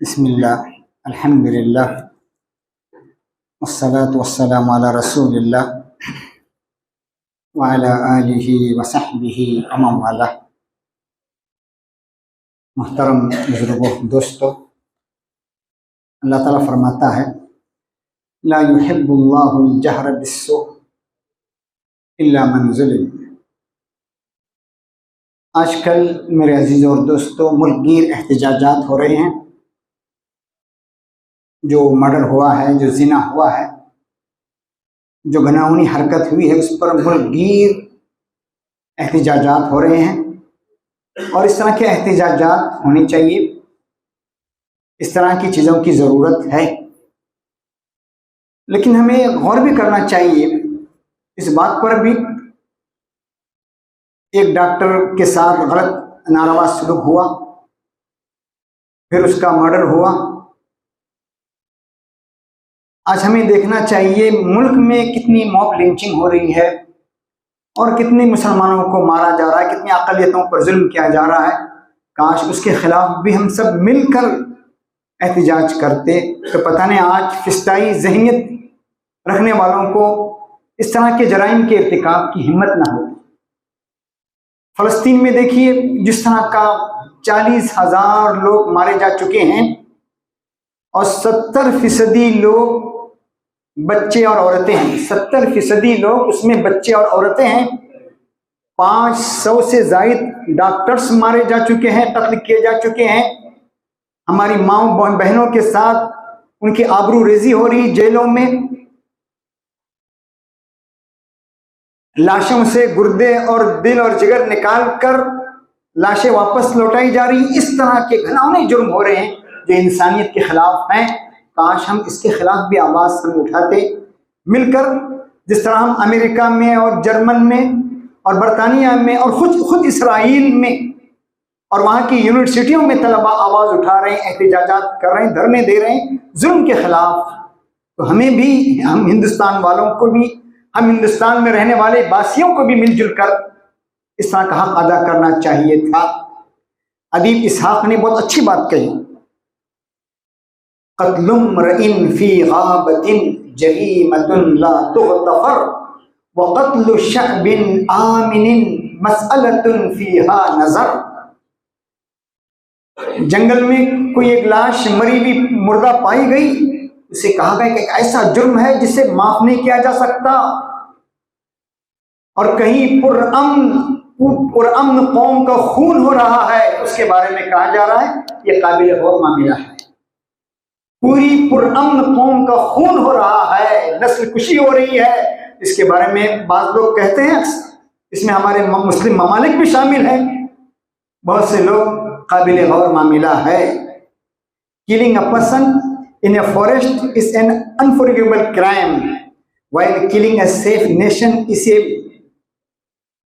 بسم اللہ الحمد للہ والصلاة والسلام علی رسول اللہ وعلی آلہ وصحبہ ومن والہ۔ محترم بزرگوں، دوستو، اللہ تعالیٰ فرماتا ہے لا يحب اللہ الجہر بالسوء الا من ظلم۔ آج کل میرے عزیز اور دوستو ملک گیر احتجاجات ہو رہے ہیں۔ جو مرڈر ہوا ہے، جو زنا ہوا ہے، جو گناہونی حرکت ہوئی ہے، اس پر ملک گیر احتجاجات ہو رہے ہیں، اور اس طرح کے احتجاجات ہونے چاہیے۔ اس طرح کی چیزوں کی ضرورت ہے، لیکن ہمیں غور بھی کرنا چاہیے اس بات پر بھی۔ ایک ڈاکٹر کے ساتھ غلط ناروا سلوک ہوا، پھر اس کا مرڈر ہوا۔ آج ہمیں دیکھنا چاہیے ملک میں کتنی موب لنچنگ ہو رہی ہے، اور کتنے مسلمانوں کو مارا جا رہا ہے، کتنی اقلیتوں پر ظلم کیا جا رہا ہے۔ کاش اس کے خلاف بھی ہم سب مل کر احتجاج کرتے تو پتہ نہیں آج فسطائی ذہنیت رکھنے والوں کو اس طرح کے جرائم کے ارتکاب کی ہمت نہ ہوتی۔ فلسطین میں دیکھیے جس طرح کا 40,000 لوگ مارے جا چکے ہیں، اور 70% لوگ بچے اور عورتیں ہیں۔ 70% لوگ اس میں بچے اور عورتیں ہیں۔ 500 سے زائد ڈاکٹرز مارے جا چکے ہیں، قتل کیے جا چکے ہیں۔ ہماری ماؤں بہنوں کے ساتھ ان کی آبرو ریزی ہو رہی جیلوں میں، لاشوں سے گردے اور دل اور جگر نکال کر لاشیں واپس لوٹائی جا رہی۔ اس طرح کے گھناؤنے جرم ہو رہے ہیں جو انسانیت کے خلاف ہیں۔ کاش ہم اس کے خلاف بھی آواز ہم اٹھاتے مل کر، جس طرح ہم امریکہ میں اور جرمن میں اور برطانیہ میں اور خود اسرائیل میں اور وہاں کی یونیورسٹیوں میں طلباء آواز اٹھا رہے ہیں، احتجاجات کر رہے ہیں، دھرنے دے رہے ہیں ظلم کے خلاف۔ تو ہمیں بھی، ہم ہندوستان والوں کو بھی، ہم ہندوستان میں رہنے والے باسیوں کو بھی مل جل کر اس طرح کا حق ادا کرنا چاہیے تھا۔ ادیب اسحاق نے بہت اچھی بات کہی، قتل امرئ فی غابۃ جریمۃ لا تغتفر وقتل شعب آمن مسئلۃ فیہا نظر۔ جنگل میں کوئی ایک لاش مری ہوئی مردہ پائی گئی، اسے کہا گیا کہ ایک ایسا جرم ہے جسے معاف نہیں کیا جا سکتا، اور کہیں پرامن قوم کا خون ہو رہا ہے، اس کے بارے میں کہا جا رہا ہے یہ قابل غور معاملہ ہے۔ پوری پرامن قوم کا خون ہو رہا ہے، نسل کشی ہو رہی ہے، اس کے بارے میں بعض لوگ کہتے ہیں، اس میں ہمارے مسلم ممالک بھی شامل ہیں، بہت سے لوگ، قابل غور معاملہ ہے۔ Killing a person in a forest is an unforgivable crime, while killing a safe nation is a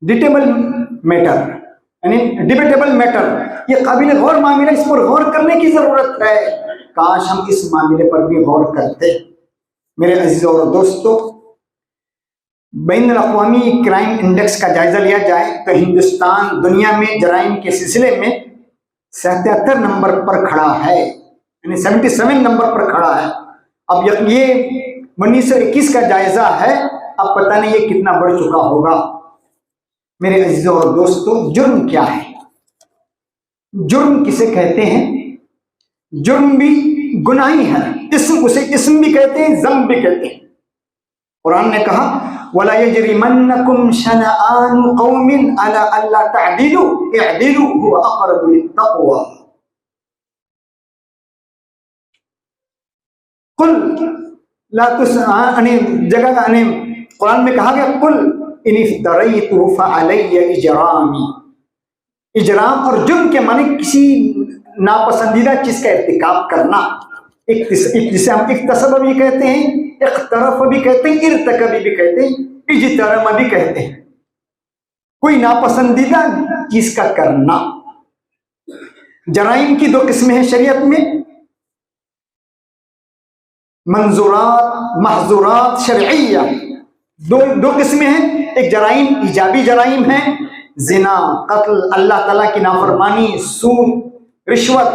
debatable matter۔ یہ قابل غور معاملہ، اس پر غور کرنے کی ضرورت ہے۔ کاش ہم اس معاملے پر بھی غور کرتے۔ میرے عزیزوں اور دوستو، بین الاقوامی کرائم انڈیکس کا جائزہ لیا جائے تو ہندوستان دنیا میں جرائم کے سلسلے میں 77 نمبر پر کھڑا ہے، یعنی 77 نمبر پر کھڑا ہے۔ اب یہ 1921 کا جائزہ ہے، اب پتہ نہیں یہ کتنا بڑھ چکا ہوگا۔ میرے عزیزوں اور دوستو، جرم کیا ہے؟ جرم کسے کہتے ہیں؟ جرم بھی گناہی ہے، اسے اسم بھی کہتے ہیں، ذنب بھی کہتے ہیں۔ قرآن نے کہا وَلَا يَجْرِمَنَّكُمْ شَنَآنُ قَوْمٍ عَلَىٰ أَلَّا تَعْدِلُوا اعْدِلُوا هُوَ أَقْرَبُ لِلتَّقْوَىٰ۔ قرآن میں کہا گیا قُلْ إِنِ افْتَرَيْتُ فَعَلَيَّ إِجْرَامِي۔ اجرام اور جرم کے معنی کسی ناپسندیدہ چیز کا ارتکاب کرنا، جسے ہم اکتسب بھی کہتے ہیں، اقترف بھی کہتے ہیں، ارتکب بھی کہتے ہیں، اجترم بھی کہتے ہیں، کوئی ناپسندیدہ چیز کا کرنا۔ جرائم کی 2 قسمیں ہیں شریعت میں، منظورات، محظورات شرعیہ، دو قسمیں ہیں۔ ایک جرائم ایجابی جرائم ہیں، زنا، قتل، اللہ تعالیٰ کی نافرمانی، سود، رشوت،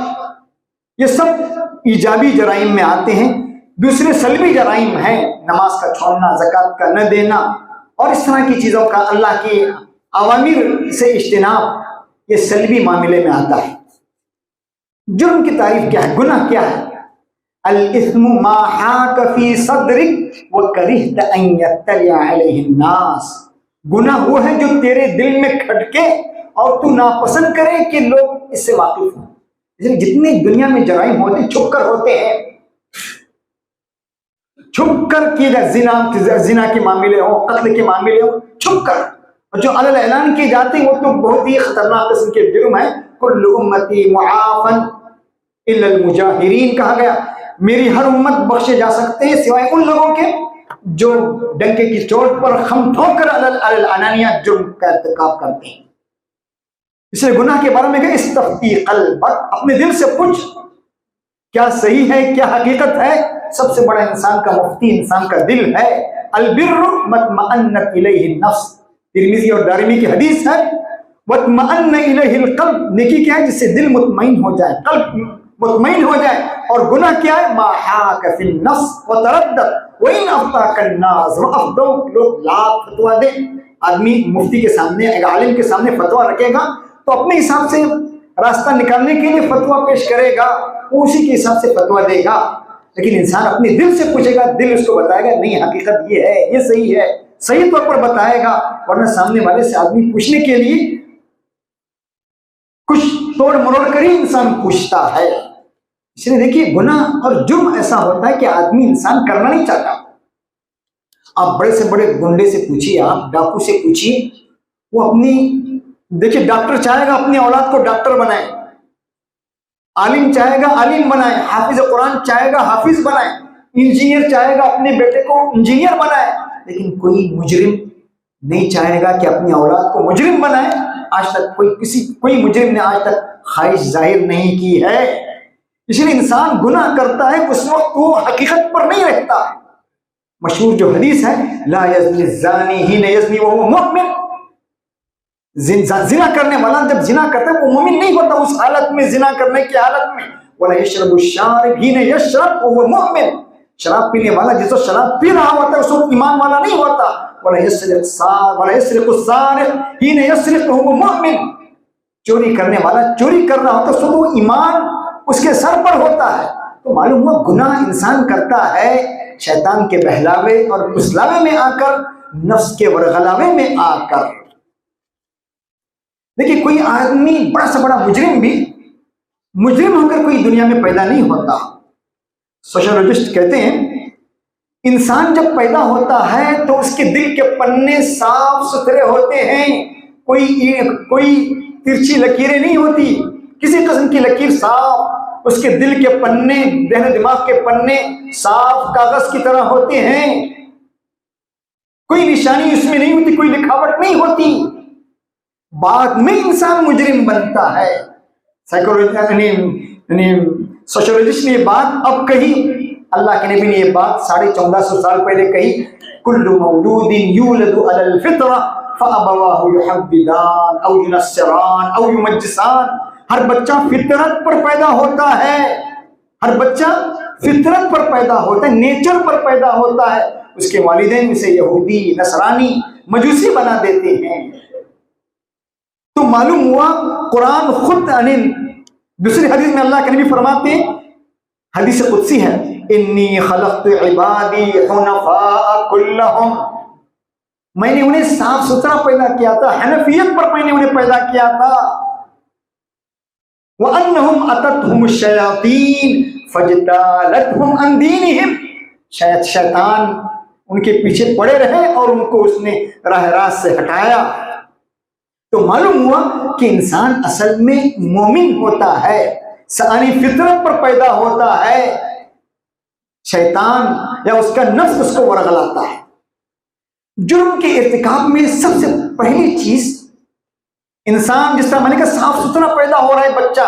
یہ سب ایجابی جرائم میں آتے ہیں. دوسرے سلبی جرائم ہیں، نماز کا چھوڑنا، زکوٰۃ کا نہ دینا اور اس طرح کی چیزوں کا، اللہ کی اوامر سے اجتناب، یہ سلبی معاملے میں آتا ہے. جرم کی تعریف کیا ہے؟ گناہ کیا ہے؟ الاثم ما حاک فی صدرک وکرہت ان یطلع علیہ الناس. گناہ وہ ہے جو تیرے دل میں کھٹکے اور تو ناپسند کرے کہ لوگ اس سے واقف ہوں. جتنے دنیا میں جرائم ہوتے ہیں چھپ کر ہوتے ہیں، چھپ کر کیے جائے. زنا کے معاملے ہوں، قتل کے معاملے ہوں، چھپ کر. اور جو علی الاعلان کیے جاتے ہیں وہ تو بہت ہی خطرناک قسم کے جرم ہیں. کل امتی معافا الا المجاہرین کہا گیا، میری ہر امت بخشے جا سکتے ہیں سوائے ان لوگوں کے جو ڈنکے کی چوٹ پر خم ٹھوک کر علی العلانیہ جرم کا ارتکاب کرتے ہیں. اس لیے گناہ کے بارے میں کہ استفتی قلبک، اپنے دل سے پوچھ کیا صحیح ہے، کیا حقیقت ہے. سب سے بڑا انسان کا مفتی انسان کا دل ہے. البر مطمئنت الیہ النفس، ترمذی اور دارمی کی حدیث ہے. واطمئن الیہ القلب، نیکی کیا ہے؟ جس سے دل مطمئن ہو جائے، قلب مطمئن ہو جائے. اور گناہ کیا ہے؟ ما حاک فی النفس وتردد وان افتاک الناس وافدوک. لوگ لاکھ فتوا دیں، آدمی مفتی کے سامنے، ایک عالم کے سامنے فتوا رکھے گا تو اپنے حساب سے راستہ نکالنے کے لیے فتوا پیش کرے گا، وہ اسی کے حساب سے فتوا دے گا. لیکن انسان اپنے دل سے پوچھے گا، دل اس کو بتائے گا نہیں حقیقت یہ ہے، یہ صحیح ہے، صحیح طور پر بتائے گا. ورنہ سامنے والے سے آدمی پوچھنے کے لیے کچھ توڑ مروڑ کر ہی انسان پوچھتا ہے. اس لیے دیکھیے گناہ اور جرم ایسا ہوتا ہے کہ آدمی انسان کرنا نہیں چاہتا. آپ بڑے سے بڑے گنڈے سے پوچھیے، آپ ڈاکو سے پوچھیے، وہ اپنی، دیکھیے ڈاکٹر چاہے گا اپنی اولاد کو ڈاکٹر بنائے، عالم چاہے گا عالم بنائے، حافظ قرآن چاہے گا حافظ بنائے، انجینئر چاہے گا اپنے بیٹے کو انجینئر بنائے. لیکن کوئی مجرم نہیں چاہے گا کہ اپنی اولاد کو مجرم بنائے. آج تک کوئی مجرم نے آج تک خواہش ظاہر نہیں کی ہے. اس لیے انسان گناہ کرتا ہے اس وقت وہ حقیقت پر نہیں رہتا. مشہور جو حدیث ہے، لا یزنی الزانی حین یزنی وہو مؤمن، زنا کرنے والا جب زنا کرتا ہے وہ مومن نہیں ہوتا اس حالت میں، زنا کرنے کی حالت میں. ولا یشرب الشارب حین یشرب وہو مؤمن، شراب پینے والا جس وقت شراب پی رہا ہوتا ہے اس وقت ایمان والا نہیں ہوتا. ولا یسرق السارق حین یسرق وہو مؤمن، چوری کرنے والا چوری کر رہا ہوتا ہے اس وقت وہ ایمان اس کے سر پر ہوتا ہے. تو معلوم ہوا گناہ انسان کرتا ہے شیطان کے بہلاوے اور پھسلاوے میں آ کر، نفس کے ورغلاوے میں آ کر. دیکھیے کوئی آدمی بڑا سے بڑا مجرم بھی مجرم ہو کر کوئی دنیا میں پیدا نہیں ہوتا. سوشولوجسٹ کہتے ہیں انسان جب پیدا ہوتا ہے تو اس کے دل کے پنے صاف ستھرے ہوتے ہیں، کوئی ترچھی لکیریں نہیں ہوتی، کسی قسم کی لکیر صاف. اس کے دل کے پنے، ذہن دماغ کے پنے صاف کاغذ کی طرح ہوتے ہیں، کوئی نشانی اس میں نہیں ہوتی، کوئی لکھاوٹ نہیں ہوتی. بعد میں انسان مجرم بنتا ہے. سوشولوجسٹ نے یہ بات اب کہی، اللہ کے نبی نے یہ بات 1450 سال پہلے کہی. کل مولود یولد علی الفطرہ فابواہ یحودان او ینصران او یمجسان. ہر بچہ فطرت پر پیدا ہوتا ہے، ہر بچہ فطرت پر پیدا ہوتا ہے، نیچر پر پیدا ہوتا ہے. اس کے والدین اسے یہودی، نصرانی، مجوسی بنا دیتے ہیں. تو معلوم ہوا قرآن خود دوسری حدیث میں اللہ کے نبی فرماتے ہیں، حدیث قدسی ہے، انی خلقت عبادی حنفاء کلہم، میں نے انہیں صاف ستھرا پیدا کیا تھا، حنفیت پر میں نے انہیں پیدا کیا تھا. وَأَنَّهُمْ أَتَتْهُمُ الشَّيَاطِينُ فَاجْتَالَتْهُمْ عَنْ دِينِهِمْ، شیطان ان کے پیچھے پڑے رہے اور ان کو اس نے راہ راست سے ہٹایا. تو معلوم ہوا کہ انسان اصل میں مومن ہوتا ہے، ساری فطرت پر پیدا ہوتا ہے، شیطان یا اس کا نفس اس کو ورغلاتا ہے. جرم کے ارتکاب میں سب سے پہلی چیز انسان، جس طرح میں نے کہا صاف ستھرا پیدا ہو رہا ہے بچہ،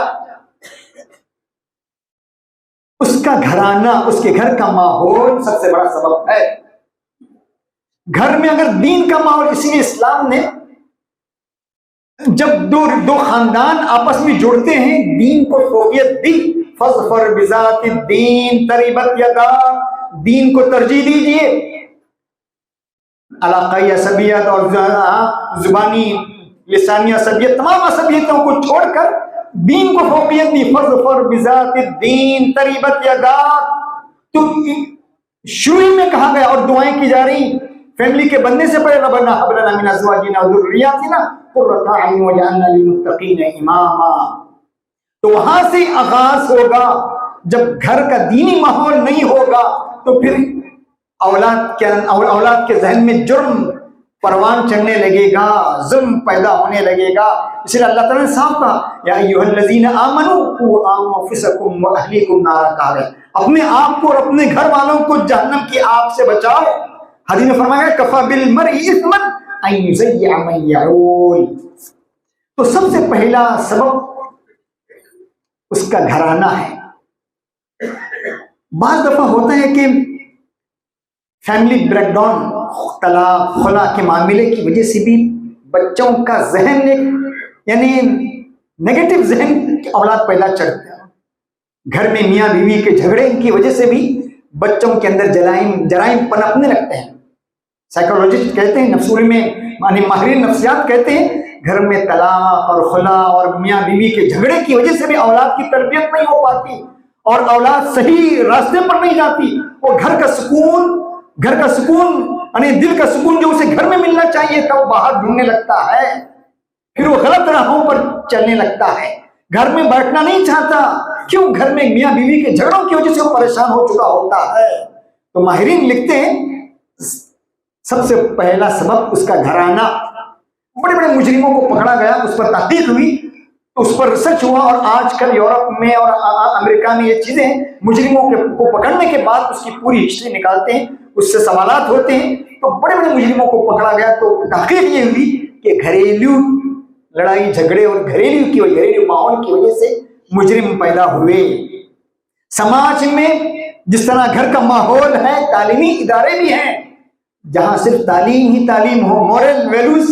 اس کا گھرانہ، اس کے گھر کا ماحول سب سے بڑا سبب ہے. گھر میں اگر دین کا ماحول، اسی لیے اسلام نے جب دو خاندان آپس میں جڑتے ہیں دین کو فوقیت دی، فَاظْفَرْ بِذَاتِ الدِّينِ تَرِبَتْ يَدَاكَ، دین کو ترجیح دیجئے، علاقائی عصبیت اور زبانی لسانی عصبیت، تمام عصبیتوں کو چھوڑ کر دین کو فوقیت دی. فَاظْفَرْ بِذَاتِ الدِّينِ تَرِبَتْ يَدَاكَ. تو شروع میں کہا گیا اور دعائیں کی جا رہی فیملی کے بننے سے پہلے، ربنا هب لنا من ازواجنا وذرياتنا قرۃ اعین واجعلنا للمتقین اماما. تو وہاں سے آغاز ہوگا. جب گھر کا دینی ماحول نہیں ہوگا تو پھر اولاد کے ذہن میں جرم پروان چڑھنے لگے گا، ظلم پیدا ہونے لگے گا. اس لیے اللہ تعالیٰ نے صاف کہا یا ایھا الذین آمنوا قوا انفسکم واہلیکم نارا، کہا گیا اپنے آپ کو اور اپنے گھر والوں کو جہنم کی آگ سے بچاؤ. حدیث میں فرمایا کفی بالمرء اثما ان یضیع من یعول. تو سب سے پہلا سبب اس کا گھرانہ ہے. بعض دفعہ ہوتا ہے کہ فیملی بریک ڈاؤن، طلاق خلا کے معاملے کی وجہ سے بھی بچوں کا ذہن یعنی نیگیٹو ذہن کی اولاد پیدا چڑھتا ہے. گھر میں میاں بیوی کے جھگڑے کی وجہ سے بھی بچوں کے اندر جرائم پنپنے لگتے ہیں. سائیکولوجسٹ کہتے ہیں، نفس میں یعنی ماہرین نفسیات کہتے ہیں گھر میں طلاق اور خلا اور میاں بیوی کے جھگڑے کی وجہ سے بھی اولاد کی تربیت نہیں ہو پاتی اور اولاد صحیح راستے پر نہیں جاتی. وہ گھر کا سکون یعنی دل کا سکون جو اسے گھر میں ملنا چاہیے تھا وہ باہر ڈھونڈنے لگتا ہے. پھر وہ غلط راہوں پر چلنے لگتا ہے، گھر میں بیٹھنا نہیں چاہتا. کیوں؟ گھر میں میاں بیوی کے جھگڑوں کی وجہ سے وہ پریشان ہو چکا ہوتا ہے. تو ماہرین لکھتے ہیں سب سے پہلا سبب اس کا گھرانہ. بڑے بڑے مجرموں کو پکڑا گیا، اس پر تحقیق ہوئی، اس پر ریسرچ ہوا، اور آج کل یورپ میں اور امریکہ میں یہ چیزیں مجرموں کو پکڑنے کے بعد اس کی پوری ہسٹری نکالتے ہیں، اس سے سوالات ہوتے ہیں. تو بڑے بڑے مجرموں کو پکڑا گیا تو تحقیق یہ ہوئی کہ گھریلو لڑائی جھگڑے اور گھریلو ماحول کی وجہ سے مجرم پیدا ہوئے. سماج میں جس طرح گھر کا ماحول ہے، تعلیمی ادارے بھی ہیں جہاں صرف تعلیم ہی تعلیم ہو، مورل ویلیوز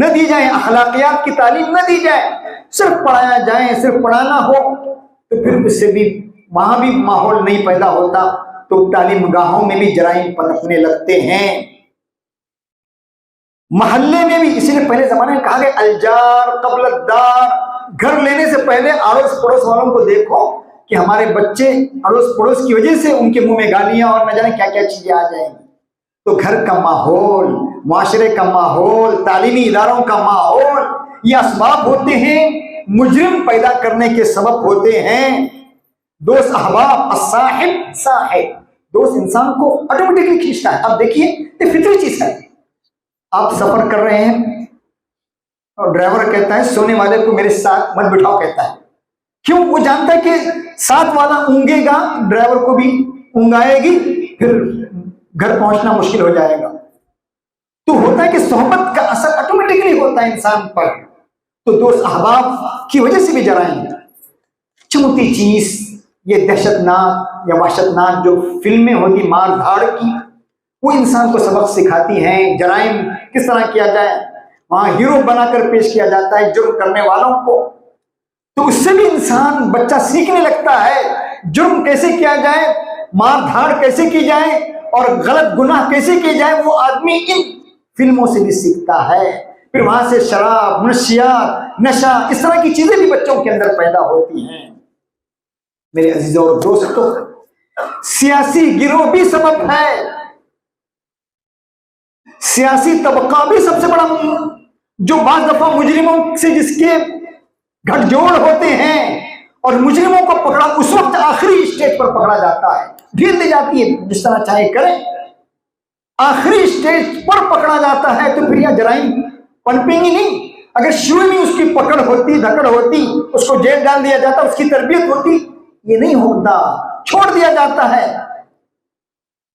نہ دی جائیں، اخلاقیات کی تعلیم نہ دی جائے، صرف پڑھایا جائے، صرف پڑھانا ہو، تو پھر اس سے بھی وہاں بھی ماحول نہیں پیدا ہوتا. تو تعلیم گاہوں میں بھی جرائم پنپنے لگتے ہیں. محلے میں بھی اسی لیے پہلے زمانے میں کہا گیا الجار قبل الدار، گھر لینے سے پہلے اڑوس پڑوس والوں کو دیکھو کہ ہمارے بچے اڑوس پڑوس کی وجہ سے ان کے منہ میں گالیاں اور نہ جانے کیا کیا چیزیں آ جائیں گی. تو گھر کا ماحول، معاشرے کا ماحول، تعلیمی اداروں کا ماحول، یہ اسباب ہوتے ہیں مجرم پیدا کرنے کے سبب ہوتے ہیں. دوست احباب، الصاحب صاحب، دوست انسان کو آٹومیٹکلی کھینچتا ہے. اب دیکھیے یہ فطری چیز ہے. آپ سفر کر رہے ہیں اور ڈرائیور کہتا ہے سونے والے کو میرے ساتھ مت بٹھاؤ، کہتا ہے. کیوں؟ وہ جانتا ہے کہ ساتھ والا اونگے گا، ڈرائیور کو بھی اونگائے گی، پھر گھر پہنچنا مشکل ہو جائے گا. تو ہوتا ہے کہ صحبت کا اثر آٹومیٹکلی ہوتا ہے انسان پر. تو دوست احباب کی وجہ سے بھی جرائم. چوتھی چیز یہ دہشت ناک یا وحشت ناک جو فلمیں ہوتی مار دھاڑ کی، وہ انسان کو سبق سکھاتی ہیں جرائم کس طرح کیا جائے. وہاں ہیرو بنا کر پیش کیا جاتا ہے جرم کرنے والوں کو. تو اس سے بھی انسان بچہ سیکھنے لگتا ہے جرم کیسے کیا جائے، مار دھاڑ کیسے کی جائے اور غلط گناہ کیسے کیے جائے. وہ آدمی ان فلموں سے بھی سیکھتا ہے. پھر وہاں سے شراب، منشیات، نشہ، اس طرح کی چیزیں بھی بچوں کے اندر پیدا ہوتی ہیں. میرے عزیزوں اور دوستوں، سیاسی گروہ بھی سبب ہے. سیاسی طبقہ بھی سب سے بڑا، جو بعض دفعہ مجرموں سے جس کے گھٹ جوڑ ہوتے ہیں اور مجرموں کو پکڑا اس وقت آخری اسٹیج پر پکڑا جاتا ہے، ڈھیل دی جاتی ہے جس طرح چاہے کریں، آخری اسٹیج پر پکڑا جاتا ہے. تو پھر یہ جرائم پنپیں گی نہیں. اگر شروع میں اس کی پکڑ ہوتی، دھکڑ ہوتی، اس کو جیل ڈال دیا جاتا، اس کی تربیت ہوتی، یہ نہیں ہوتا، چھوڑ دیا جاتا ہے.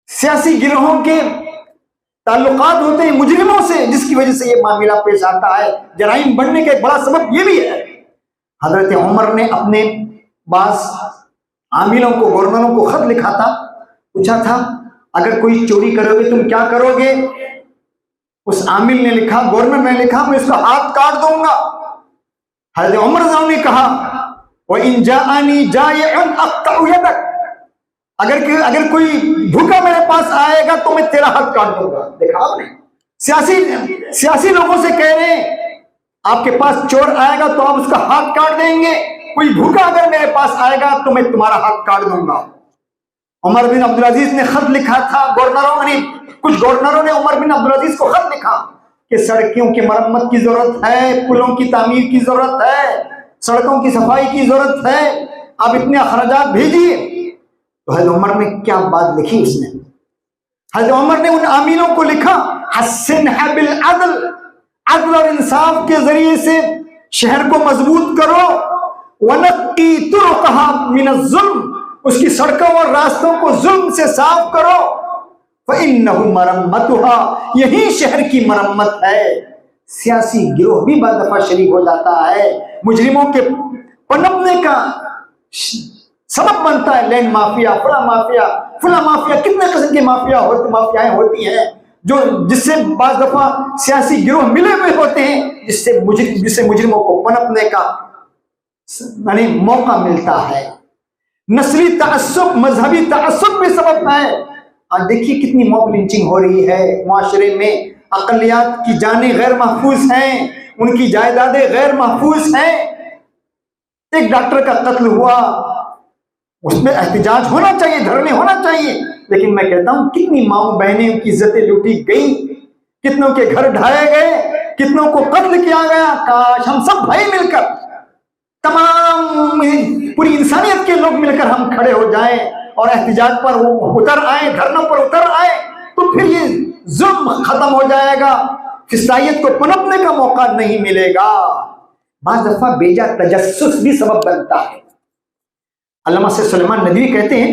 سیاسی گروہوں کے تعلقات ہوتے ہیں مجرموں سے جس کی وجہ سے یہ معاملہ پیش آتا ہے. جرائم بڑھنے کا ایک بڑا سبب یہ بھی ہے. حضرت عمر نے اپنے بعض عاملوں کو، گورنروں کو خط لکھا تھا، پوچھا تھا اگر کوئی چوری کرو گے تم کیا کرو گے؟ اس عامل نے لکھا، گورنر نے لکھا میں اس کا ہاتھ کاٹ دوں گا. حضرت عمر نے کہا وَإِن جَاءَنِي جَائِعٌ أَقْطَعُ يَدَكَ، اگر کوئی بھوکا میرے پاس آئے گا تو میں تیرا ہاتھ کاٹ دوں گا. دیکھا آپ نے سیاسی لوگوں سے کہہ رہے ہیں آپ کے پاس چور آئے گا تو آپ اس کا ہاتھ کاٹ دیں گے، کوئی بھوکا اگر میرے پاس آئے گا تو میں تمہارا ہاتھ کاٹ دوں گا. عمر بن عبدالعزیز نے خط لکھا تھا، کچھ گورنروں نے عمر بن عبدالعزیز کو خط لکھا کہ سڑکوں کی مرمت کی ضرورت ہے، پلوں کی تعمیر کی ضرورت ہے، سڑکوں کی صفائی کی ضرورت ہے، آپ اتنے اخراجات بھیجیے. تو حضرت عمر نے کیا بات لکھی؟ اس نے حضرت عمر نے ان آمینوں کو لکھا، حسنھا بالعدل، عدل اور انصاف کے ذریعے سے شہر کو مضبوط کرو، ونقی طرقھا من الظلم، اس کی سڑکوں اور راستوں کو ظلم سے صاف کرو، فإنہ مرمتھا، یہی شہر کی مرمت ہے. سیاسی گروہ بھی بعض دفعہ شریک ہو جاتا ہے، مجرموں کے پنپنے کا سبب بنتا ہے. لینڈ مافیا، فلاں مافیا، کتنے قسم کی مافیائیں ہوتی ہیں جس سے بعض دفعہ سیاسی گروہ ملے ہوئے ہوتے ہیں، جس سے مجرموں کو پنپنے کا یعنی موقع ملتا ہے. نسلی تعصب، مذہبی تعصب بھی سبب ہے. آج دیکھیے کتنی موب لنچنگ ہو رہی ہے معاشرے میں، اقلیت کی جانیں غیر محفوظ ہیں، ان کی جائیدادیں غیر محفوظ ہیں. ایک ڈاکٹر کا قتل ہوا، اس میں احتجاج ہونا چاہیے، دھرنے ہونا چاہیے، لیکن میں کہتا ہوں کتنی ماؤں بہنیں کی عزتیں لوٹی گئی، کتنوں کے گھر ڈھائے گئے، کتنوں کو قتل کیا گیا. کاش ہم سب بھائی مل کر، تمام پوری انسانیت کے لوگ مل کر ہم کھڑے ہو جائیں اور احتجاج پر اتر آئیں، دھرنوں پر اتر آئیں، تو پھر یہ ظلم ختم ہو جائے گا، فسادیت کو پنپنے کا موقع نہیں ملے گا. بعض دفعہ بیجا تجسس بھی سبب بنتا ہے. علامہ سے سلیمان ندوی کہتے ہیں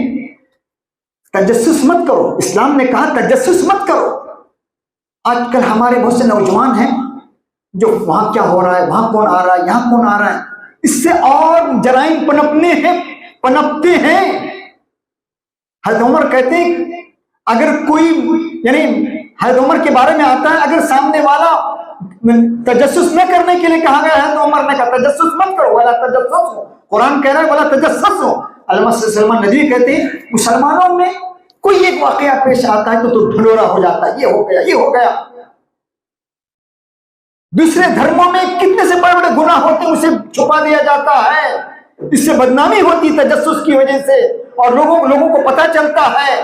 تجسس مت کرو، اسلام نے کہا تجسس مت کرو. آج کل ہمارے بہت سے نوجوان ہیں جو وہاں کیا ہو رہا ہے، وہاں کون آ رہا ہے، یہاں کون آ رہا ہے، اس سے اور جرائم پنپتے ہیں. حضرت عمر کہتے ہیں اگر کوئی یعنی حضرت عمر کے بارے میں آتا ہے، اگر سامنے والا تجسس نہ کرنے کے لیے کہا گیا ہے تو عمر نے کہا تجسس مت کرو، ولا تجسسوا، قرآن کہہ رہا ہے ولا تجسسوا. علامہ سلیمان ندوی کہتے ہیں مسلمانوں میں کوئی ایک واقعہ پیش آتا ہے تو ڈھلورا ہو جاتا ہے، یہ ہو گیا. دوسرے دھرموں میں کتنے سے بڑے بڑے گناہ ہوتے ہیں، اسے چھپا دیا جاتا ہے، اس سے بدنامی ہوتی تجسس کی وجہ سے، اور لوگوں کو پتہ چلتا ہے،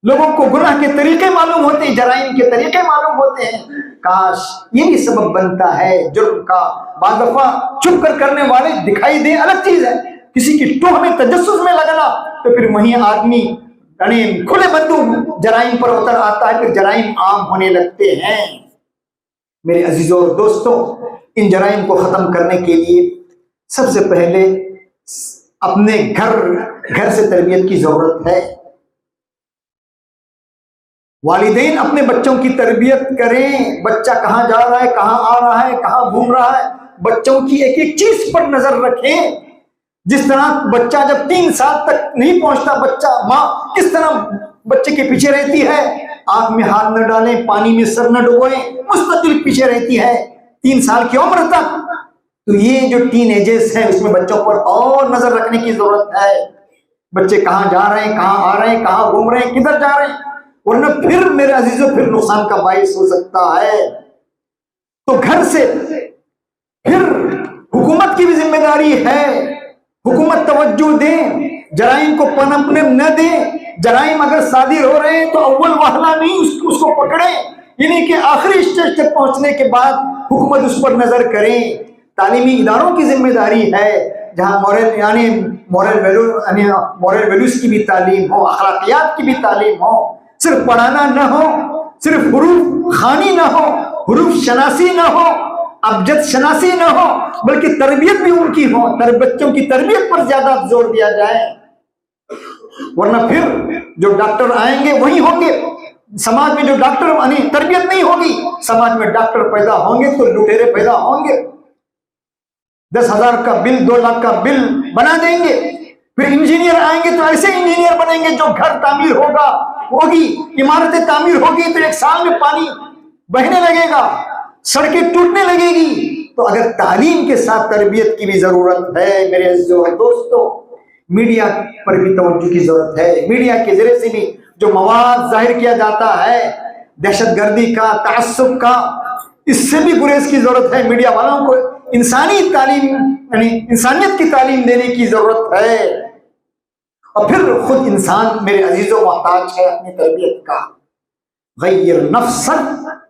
لوگوں کو گناہ کے طریقے معلوم ہوتے ہیں، جرائم کے طریقے معلوم ہوتے ہیں. کاش یہ بھی سبب بنتا ہے جرم کا. بعض دفعہ چھپ کر کرنے والے دکھائی دیں الگ چیز ہے، کسی کی ٹوہ میں تجسس میں لگنا تو پھر وہیں آدمی یعنی کھلے بندو جرائم پر اتر آتا ہے، پھر جرائم عام ہونے لگتے ہیں. میرے عزیزوں اور دوستوں، ان جرائم کو ختم کرنے کے لیے سب سے پہلے اپنے گھر سے تربیت کی ضرورت ہے. والدین اپنے بچوں کی تربیت کریں، بچہ کہاں جا رہا ہے، کہاں آ رہا ہے، کہاں گھوم رہا ہے، بچوں کی ایک ایک چیز پر نظر رکھیں. جس طرح بچہ جب 3 سال تک نہیں پہنچتا، ماں کس طرح بچے کے پیچھے رہتی ہے، آنکھ میں ہاتھ نہ ڈالیں، پانی میں سر نہ ڈبوئیں، مستقل پیچھے رہتی ہے 3 سال کی عمر تک. تو یہ جو ٹین ایجز ہیں اس میں بچوں پر اور نظر رکھنے کی ضرورت ہے. بچے کہاں جا رہے ہیں، کہاں آ رہے ہیں، کہاں گھوم رہے ہیں، کدھر جا رہے ہیں، ورنہ پھر میرے عزیزوں پھر نقصان کا باعث ہو سکتا ہے. تو گھر سے پھر حکومت کی بھی ذمہ داری ہے، حکومت توجہ دے، جرائم کو پنپنے نہ دے. جرائم اگر صادر ہو رہے ہیں تو اول وہلہ نہیں اس کو پکڑے، یعنی کہ آخری اسٹیج تک پہنچنے کے بعد حکومت اس پر نظر کرے. تعلیمی اداروں کی ذمہ داری ہے جہاں مورل ویلیوز کی بھی تعلیم ہو، اخلاقیات کی بھی تعلیم ہو، صرف پڑھانا نہ ہو، صرف حروف خوانی نہ ہو، حروف شناسی نہ ہو، ابجد شناسی نہ ہو، بلکہ تربیت بھی ان کی ہو، بچوں کی تربیت پر زیادہ زور دیا جائے. ورنہ پھر جو ڈاکٹر آئیں گے وہی ہوں گے. سماج میں جو ڈاکٹر یعنی تربیت نہیں ہوگی، سماج میں ڈاکٹر پیدا ہوں گے تو لٹیرے پیدا ہوں گے. 10,000 کا بل، 2 لاکھ کا بل بنا دیں گے. پھر انجینئر آئیں گے تو ایسے انجینئر بنیں گے جو گھر تعمیر ہوگی، عمارتیں تعمیر ہوگی تو 1 سال میں پانی بہنے لگے گا، سڑکیں ٹوٹنے لگے گی، تو اگر تعلیم کے ساتھ تربیت کی بھی ضرورت ہے میرے عزیزوں اور دوستوں، میڈیا پر بھی توجہ کی ضرورت ہے۔ میڈیا کے ذریعے سے بھی جو مواد ظاہر کیا جاتا ہے دہشت گردی کا، تعصب کا، اس سے بھی گریز کی ضرورت ہے۔ میڈیا والوں کو انسانی تعلیم یعنی انسانیت کی تعلیم دینے کی ضرورت ہے، اور پھر خود انسان میرے عزیزوں محتاج ہے اپنی تربیت کا۔ غیر نفسک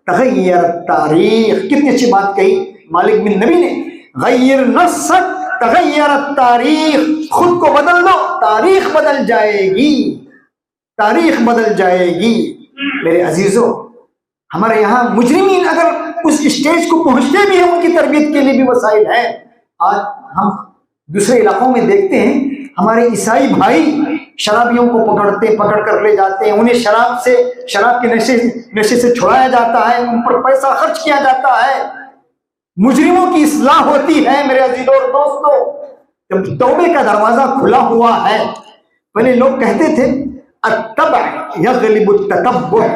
تغیر تاریخ، کتنی اچھی بات کہی مالک بن نبی نے، غیر نفسک تغیر تاریخ، خود کو بدل دو تاریخ بدل جائے گی، تاریخ بدل جائے گی۔ میرے عزیزوں، ہمارے یہاں مجرمین اگر اس اسٹیج کو پہنچتے بھی ہیں، ان کی تربیت کے لیے بھی وسائل ہیں۔ آج ہم دوسرے علاقوں میں دیکھتے ہیں ہمارے عیسائی بھائی شرابیوں کو پکڑ کر لے جاتے ہیں، انہیں شراب کے نشے سے چھڑایا جاتا ہے، ان پر پیسہ خرچ کیا جاتا ہے۔ مجرموں کی اصلاح ہوتی ہے میرے عزیزوں اور دوستوں جب توبے کا دروازہ کھلا ہوا ہے۔ پہلے لوگ کہتے تھے التبع یغلب التتبع،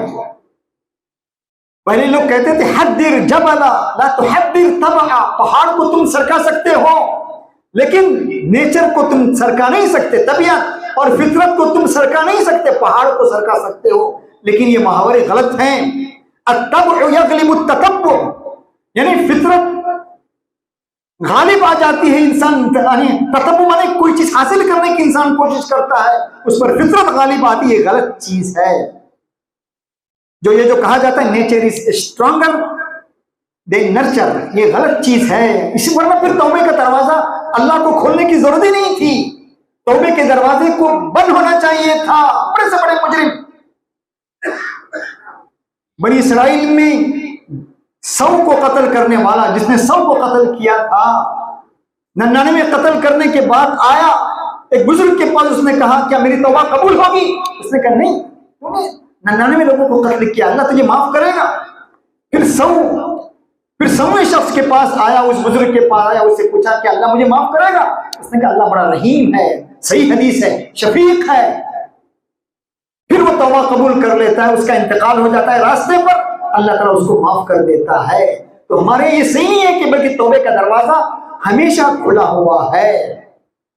پہلے لوگ کہتے تھے حدر جبلا لا تحدر طبعا، پہاڑ کو تم سرکا سکتے ہو لیکن نیچر کو تم سرکا نہیں سکتے، طبیعت اور فطرت کو تم سرکا نہیں سکتے، پہاڑ کو سرکا سکتے ہو۔ لیکن یہ محاورے غلط ہیں۔ التبع یغلب التتبع، یعنی فطرت غالب آ جاتی ہے، انسان تتبع مانے کوئی چیز حاصل کرنے کی انسان کوشش کرتا ہے، اس پر فطرت غالب آتی ہے، غلط چیز ہے۔ یہ جو کہا جاتا ہے nature is stronger than nurture, یہ غلط چیز ہے۔ اسی ورنہ پھر توبے کا دروازہ اللہ کو کھولنے کی ضرورت ہی نہیں تھی، توبے کے دروازے کو بند ہونا چاہیے تھا۔ بڑے سے بڑے مجرم بنی اسرائیل میں 100 کو قتل کرنے والا، جس نے 100 کو قتل کیا تھا، 99 قتل کرنے کے بعد آیا ایک بزرگ کے پاس، اس نے کہا کیا میری توبہ قبول ہوگی؟ اس نے کہا نہیں، تم نے 99 لوگوں کو قتل کیا، اللہ تجھے معاف کرے گا۔ پھر 100ویں شخص کے پاس آیا، اس بزرگ کے پاس آیا، اس سے پوچھا کہ اللہ مجھے معاف کرے گا؟ اس نے کہا اللہ بڑا رحیم ہے، صحیح حدیث ہے، شفیق ہے۔ پھر وہ توبہ قبول کر لیتا ہے، اس کا انتقال ہو جاتا ہے راستے پر، اللہ تعالیٰ اس کو معاف کر دیتا ہے۔ تو ہمارے یہ صحیح نہیں ہے کہ بلکہ توبے کا دروازہ ہمیشہ کھلا ہوا ہے،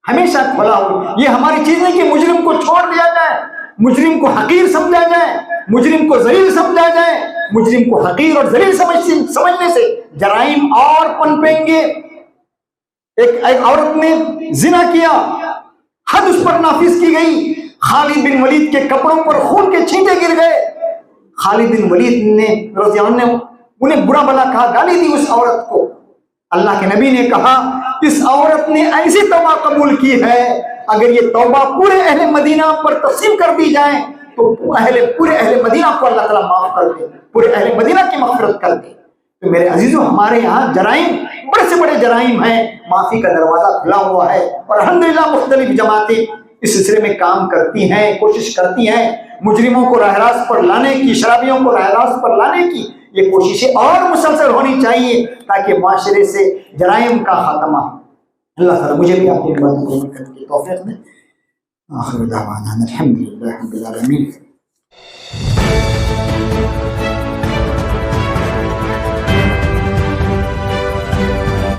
ہمیشہ کھلا ہوا۔ یہ ہماری چیز نہیں کہ مجرم کو چھوڑ دیا جائے، مجرم کو حقیر سمجھا جائے، مجرم کو ذلیل سمجھا جائے۔ مجرم کو حقیر اور ذلیل سمجھنے سے جرائم اور پنپیں گے۔ ایک عورت نے زنا کیا، حد اس پر نافذ کی گئی، خالد بن ولید کے کپڑوں پر خون کے چھینٹے گر گئے۔ خالد بن ولید نے رضی اللہ عنہ انہیں برا بھلا کہا، گالی دی اس عورت کو۔ اللہ کے نبی نے کہا اس عورت نے ایسی توبہ قبول کی ہے، اگر یہ توبہ پورے اہل مدینہ پر تقسیم کر دی جائے تو پورے اہل مدینہ کو اللہ تعالیٰ معاف کر دے، پورے اہل مدینہ کی مغفرت کر دے۔ تو میرے عزیزوں، ہمارے یہاں جرائم بڑے سے بڑے جرائم ہیں، معافی کا دروازہ کھلا ہوا ہے، اور الحمدللہ مختلف جماعتیں اس سلسلے میں کام کرتی ہیں، کوشش کرتی ہیں مجرموں کو راہ راست پر لانے کی، شرابیوں کو راہ راست پر لانے کی۔ یہ کوششیں اور مسلسل ہونی چاہیے تاکہ معاشرے سے جرائم کا خاتمہ ہو۔ اللہ تعالیٰ مجھے بھی اپنی باتوں کو کرنے کی توفیق دے۔ آخر دعوانا الحمدللہ رب العالمین۔